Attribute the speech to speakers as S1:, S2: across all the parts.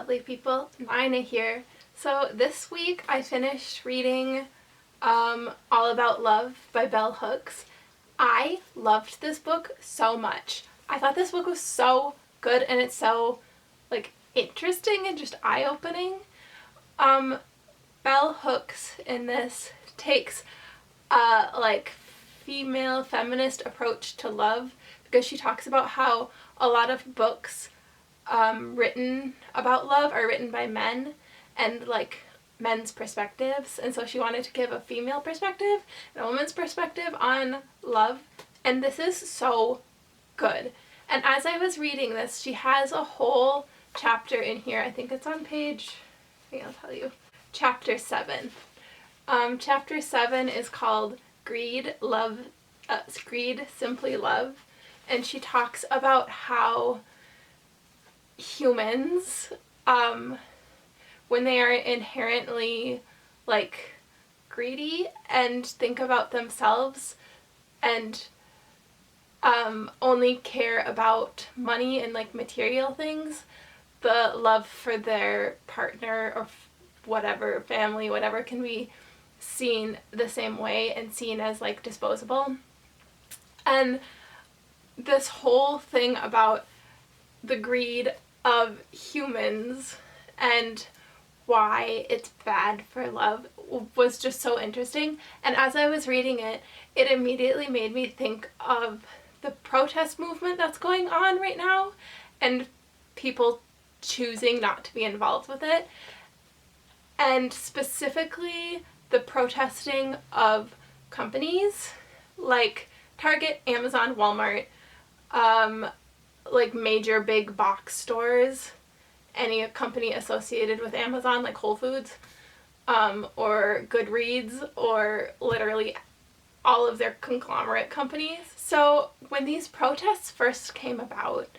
S1: lovely people, Nina here. So this week I finished reading All About Love by Bell Hooks. I loved this book so much. I thought this book was so good and it's so interesting and just eye-opening. Bell Hooks in this takes a female feminist approach to love, because she talks about how a lot of books written about love are written by men and men's perspectives, and so she wanted to give a female perspective and a woman's perspective on love, and this is so good. And as I was reading this, she has a whole chapter in here. I think it's on page, I'll tell you, chapter 7. Chapter 7 is called Greed, Simply Love, and she talks about how humans, when they are inherently greedy and think about themselves and only care about money and material things, the love for their partner or whatever, family, whatever, can be seen the same way and seen as disposable. And this whole thing about the greed of humans and why it's bad for love was just so interesting. And as I was reading it, it immediately made me think of the protest movement that's going on right now and people choosing not to be involved with it, and specifically the protesting of companies like Target, Amazon, Walmart, major big box stores, any company associated with Amazon like Whole Foods, or Goodreads, or literally all of their conglomerate companies. So when these protests first came about,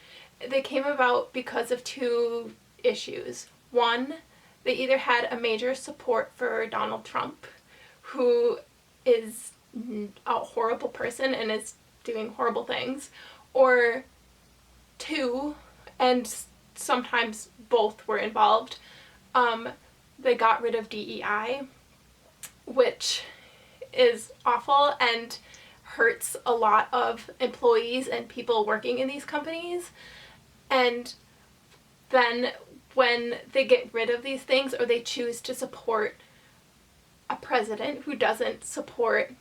S1: they came about because of two issues. One, they either had a major support for Donald Trump, who is a horrible person and is doing horrible things, or two, and sometimes both were involved, they got rid of DEI, which is awful and hurts a lot of employees and people working in these companies. And then when they get rid of these things, or they choose to support a president who doesn't support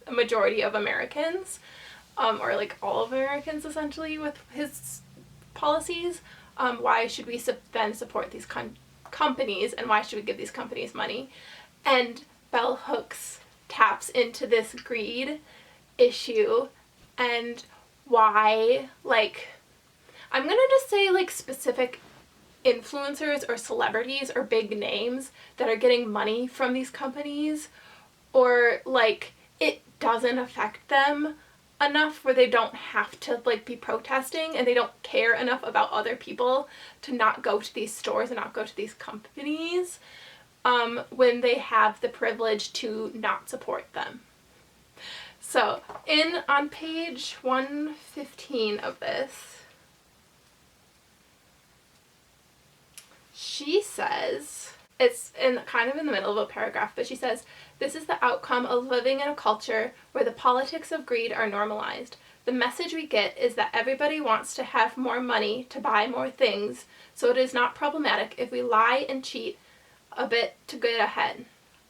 S1: a majority of Americans, or all of Americans essentially, with his policies, why should we then support these companies, and why should we give these companies money? And Bell Hooks taps into this greed issue and why, I'm gonna just say specific influencers or celebrities or big names that are getting money from these companies, or it doesn't affect them enough where they don't have to be protesting, and they don't care enough about other people to not go to these stores and not go to these companies, when they have the privilege to not support them. So on page 115 of this, she says, it's kind of in the middle of a paragraph, but she says, "This is the outcome of living in a culture where the politics of greed are normalized. The message we get is that everybody wants to have more money to buy more things, so it is not problematic if we lie and cheat a bit to get ahead.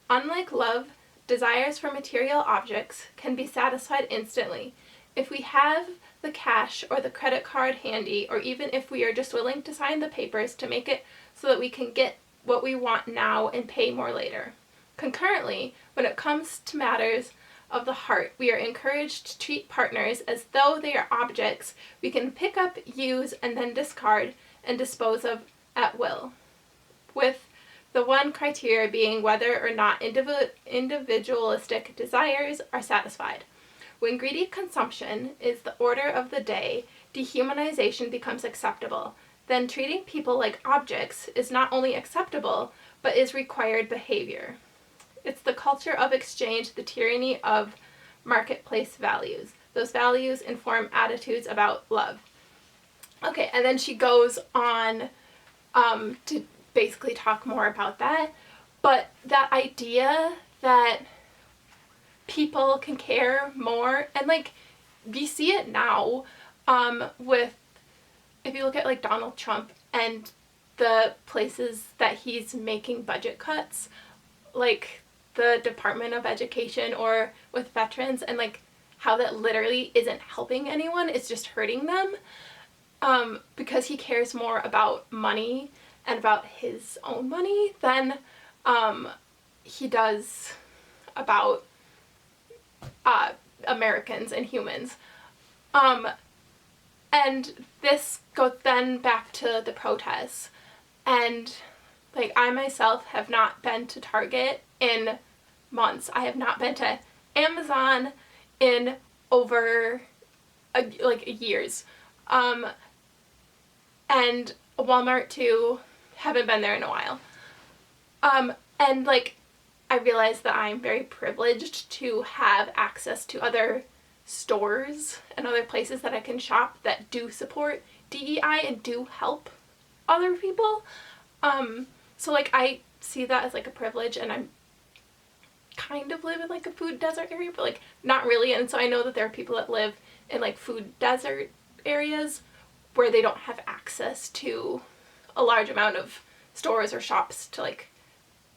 S1: Unlike love, desires for material objects can be satisfied instantly. If we have the cash or the credit card handy, or even if we are just willing to sign the papers to make it so that we can get what we want now and pay more later. Concurrently, when it comes to matters of the heart, we are encouraged to treat partners as though they are objects we can pick up, use, and then discard and dispose of at will, with the one criteria being whether or not individualistic desires are satisfied. When greedy consumption is the order of the day, dehumanization becomes acceptable. Then treating people like objects is not only acceptable, but is required behavior. It's the culture of exchange, the tyranny of marketplace values. Those values inform attitudes about love." Okay, and then she goes on to basically talk more about that. But that idea that people can care more, and like we see it now with, if you look at like Donald Trump and the places that he's making budget cuts, like the Department of Education or with veterans, and like how that literally isn't helping anyone, it's just hurting them, because he cares more about money and about his own money than he does about Americans and humans. And this goes then back to the protests. And like I myself have not been to Target in months. I have not been to Amazon in over years. And Walmart too, haven't been there in a while. And like I realize that I'm very privileged to have access to other stores and other places that I can shop that do support DEI and do help other people. So like I see that as like a privilege, and I'm kind of live in like a food desert area, but like not really. And so I know that there are people that live in like food desert areas where they don't have access to a large amount of stores or shops to like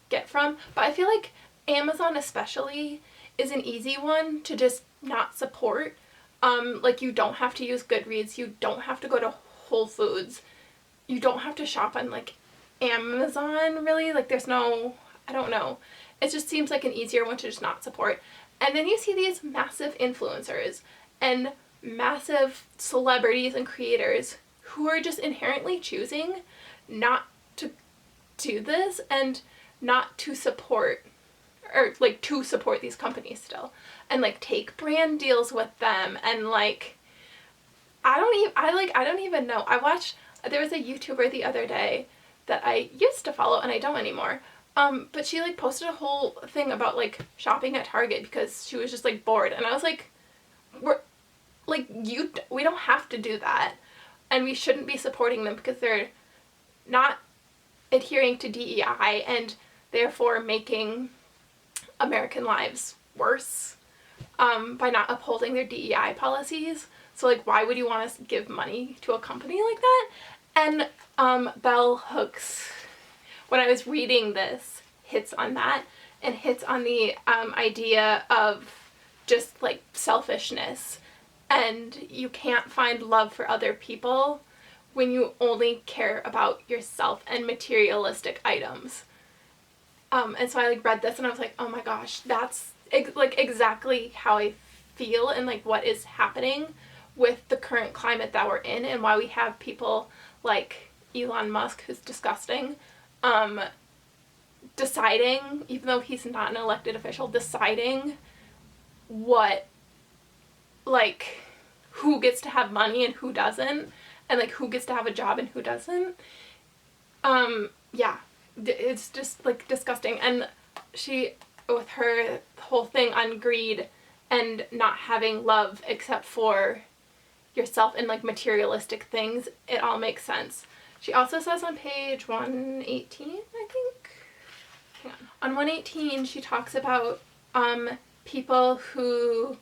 S1: get from. But I feel like Amazon especially is an easy one to just not support. Like you don't have to use Goodreads, you don't have to go to Whole Foods, you don't have to shop on like Amazon really. Like there's no, I don't know. It just seems like an easier one to just not support. And then you see these massive influencers and massive celebrities and creators who are just inherently choosing not to do this and not to support, or like to support these companies still, and like take brand deals with them. And like I don't even know. There was a YouTuber the other day that I used to follow and I don't anymore. But she like posted a whole thing about like shopping at Target because she was just like bored, and I was like, we don't have to do that, and we shouldn't be supporting them because they're not adhering to DEI and therefore making American lives worse by not upholding their DEI policies. So like why would you want to give money to a company like that? And Bell Hooks, when I was reading this, hits on that and hits on the idea of just like selfishness, and you can't find love for other people when you only care about yourself and materialistic items. And so I like read this and I was like, oh my gosh, that's like exactly how I feel, and like what is happening with the current climate that we're in, and why we have people like Elon Musk, who's disgusting, deciding, even though he's not an elected official, deciding what, like, who gets to have money and who doesn't, and like who gets to have a job and who doesn't. Yeah, it's just like disgusting. And she, with her whole thing on greed and not having love except for yourself and like materialistic things, it all makes sense. She also says on page 118, I think. Hang on. On 118, she talks about people who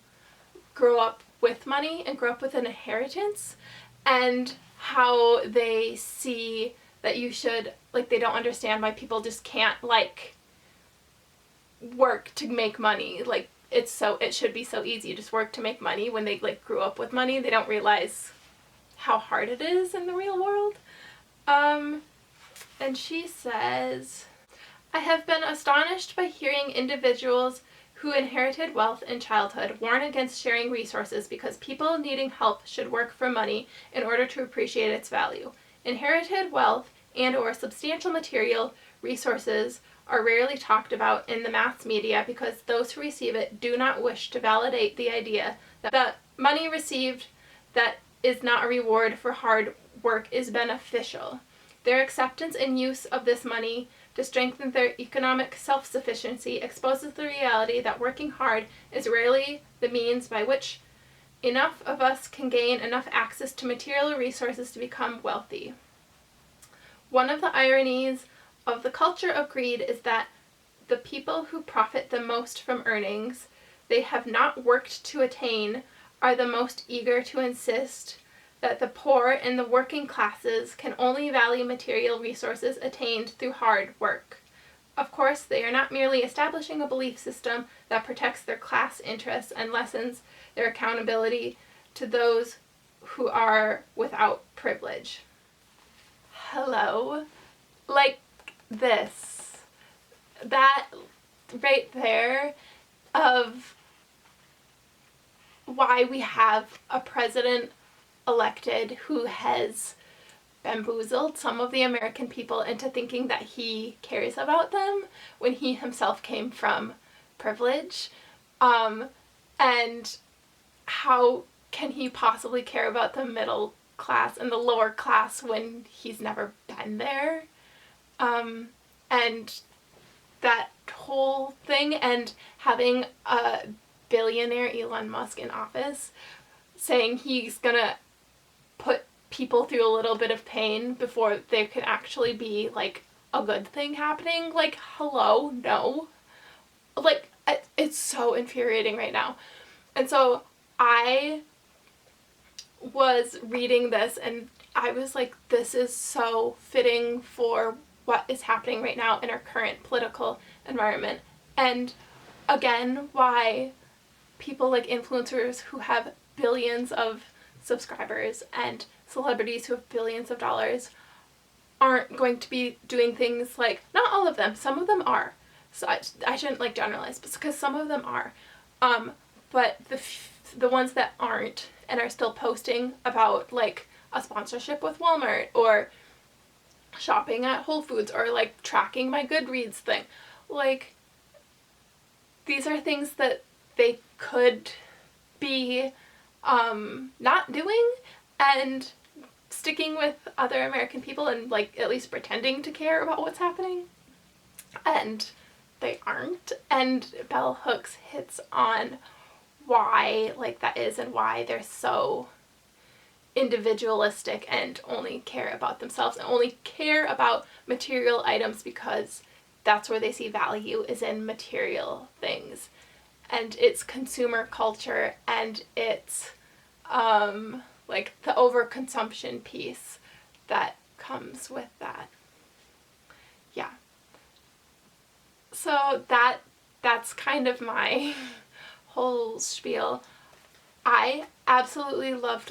S1: grow up with money and grow up with an inheritance, and how they see that you should, like, they don't understand why people just can't like work to make money. Like it should be so easy, just work to make money. When they like grew up with money, they don't realize how hard it is in the real world. And she says, I have been astonished by hearing individuals who inherited wealth in childhood warn against sharing resources because people needing help should work for money in order to appreciate its value. Inherited wealth and or substantial material resources are rarely talked about in the mass media because those who receive it do not wish to validate the idea that money received that is not a reward for hard work is beneficial. Their acceptance and use of this money to strengthen their economic self-sufficiency exposes the reality that working hard is rarely the means by which enough of us can gain enough access to material resources to become wealthy. One of the ironies of the culture of greed is that the people who profit the most from earnings they have not worked to attain are the most eager to insist that the poor and the working classes can only value material resources attained through hard work. Of course, they are not merely establishing a belief system that protects their class interests and lessens their accountability to those who are without privilege. Hello? Like this. That right there of why we have a president elected who has bamboozled some of the American people into thinking that he cares about them when he himself came from privilege. And how can he possibly care about the middle class and the lower class when he's never been there? And that whole thing, and having a billionaire Elon Musk in office saying he's gonna put people through a little bit of pain before there could actually be like a good thing happening. Like, hello, no. Like, it's so infuriating right now. And so I was reading this and I was like, this is so fitting for what is happening right now in our current political environment. And again, why people like influencers who have billions of subscribers and celebrities who have billions of dollars aren't going to be doing things like, not all of them, some of them are. So I shouldn't like generalize, but because some of them are. But the ones that aren't and are still posting about like a sponsorship with Walmart or shopping at Whole Foods or like tracking my Goodreads thing, like these are things that they could be not doing and sticking with other American people and like at least pretending to care about what's happening, and they aren't. And bell hooks hits on why like that is and why they're so individualistic and only care about themselves and only care about material items because that's where they see value, is in material things. And it's consumer culture and it's like the overconsumption piece that comes with that. Yeah. So that's kind of my whole spiel. I absolutely loved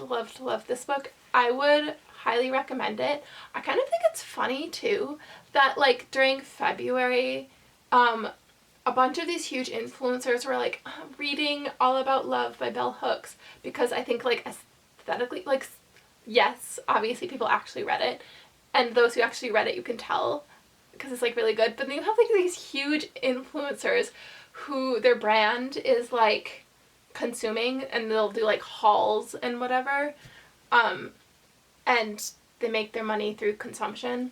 S1: this book. I would highly recommend it. I kind of think it's funny too that like during February, a bunch of these huge influencers were like reading All About Love by Bell Hooks because I think like aesthetically, like yes, obviously people actually read it, and those who actually read it you can tell because it's like really good. But then you have like these huge influencers who their brand is like consuming and they'll do like hauls and whatever, and they make their money through consumption.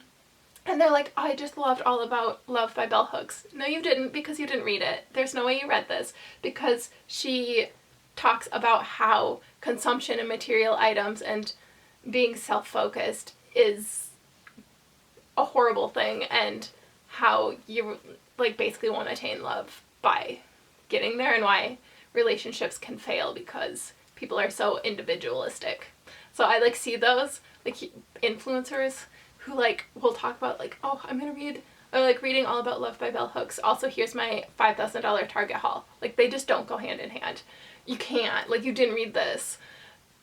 S1: And they're like, oh, I just loved All About Love by Bell Hooks. No, you didn't, because you didn't read it. There's no way you read this, because she talks about how consumption of material items and being self-focused is a horrible thing, and how you like basically won't attain love by getting there, and why relationships can fail because people are so individualistic. So I like see those like influencers who like will talk about like, oh, I'm gonna read, or like reading All About Love by Bell Hooks. Also, here's my $5,000 Target haul. Like they just don't go hand in hand. You can't, like you didn't read this.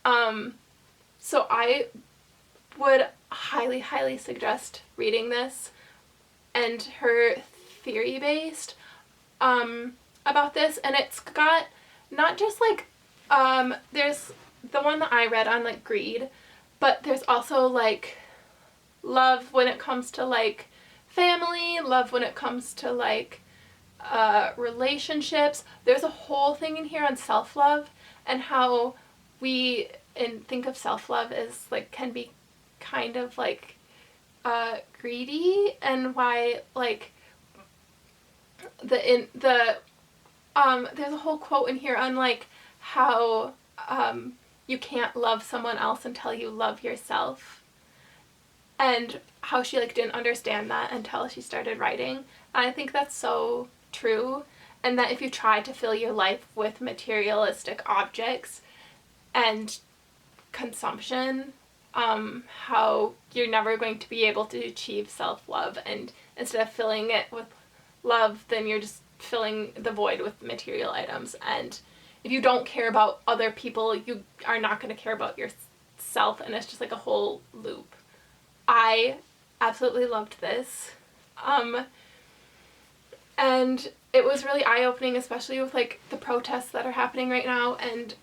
S1: So I would highly suggest reading this, and her theory based about this. And it's got not just like there's the one that I read on like greed, but there's also like love when it comes to like family, love when it comes to like relationships. There's a whole thing in here on self-love and how we think of self-love as like can be kind of like greedy, and why like there's a whole quote in here on like how you can't love someone else until you love yourself. and how she like didn't understand that until she started writing. And I think that's so true, and that if you try to fill your life with materialistic objects and consumption, how you're never going to be able to achieve self-love, and instead of filling it with love, then you're just filling the void with material items. And if you don't care about other people, you are not going to care about yourself, and it's just like a whole loop. I absolutely loved this. And it was really eye-opening, especially with like the protests that are happening right now, and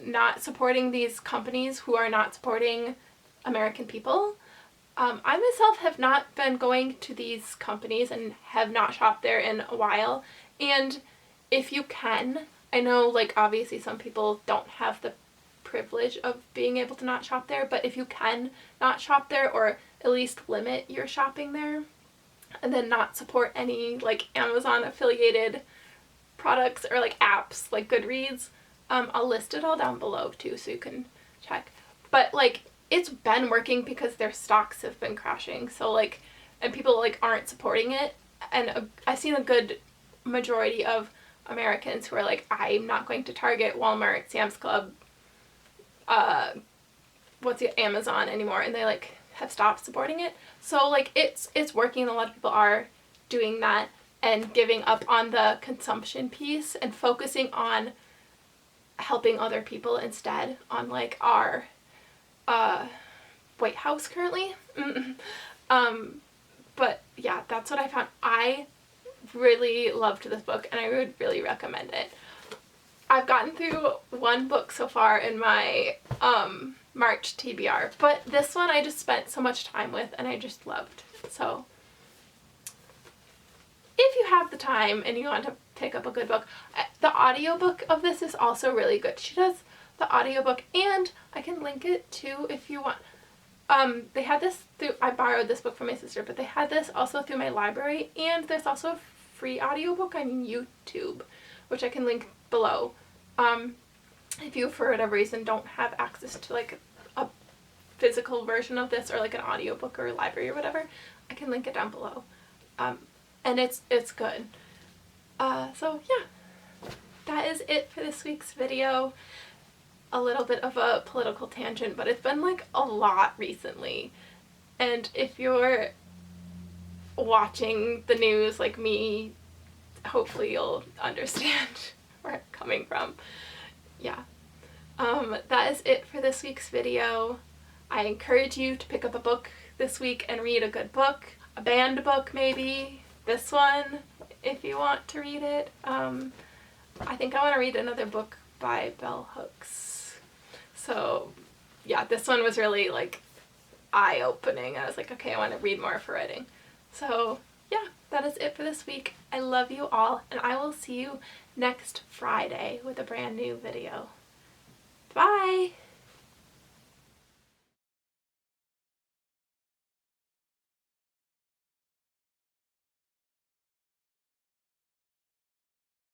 S1: not supporting these companies who are not supporting American people. I myself have not been going to these companies and have not shopped there in a while. And if you can, I know like obviously some people don't have the privilege of being able to not shop there, but if you can not shop there, or at least limit your shopping there, and then not support any like Amazon affiliated products or like apps like Goodreads, I'll list it all down below too so you can check. But like it's been working because their stocks have been crashing, so like, and people like aren't supporting it. And I've seen a good majority of Americans who are like, I'm not going to Target, Walmart, Sam's Club, Amazon anymore, and they like have stopped supporting it. So like it's working. A lot of people are doing that and giving up on the consumption piece and focusing on helping other people instead, on like our White House currently. But yeah, that's what I found. I really loved this book, and I would really recommend it. I've gotten through one book so far in my March TBR, but this one I just spent so much time with and I just loved. So if you have the time and you want to pick up a good book, the audiobook of this is also really good. She does the audiobook, and I can link it too if you want. They had this through, I borrowed this book from my sister, but they had this also through my library, and there's also a free audiobook on YouTube, which I can link below. If you for whatever reason don't have access to like a physical version of this, or like an audiobook or a library or whatever, I can link it down below. And it's good. So yeah, that is it for this week's video. A little bit of a political tangent, but it's been like a lot recently. And if you're watching the news like me, hopefully you'll understand where I'm coming from. Yeah. That is it for this week's video. I encourage you to pick up a book this week and read a good book. A banned book maybe. This one, if you want to read it. I think I want to read another book by Bell Hooks. So yeah, this one was really like eye-opening. I was like, okay, I want to read more for writing. So yeah, that is it for this week. I love you all, and I will see you next Friday with a brand new video. Bye!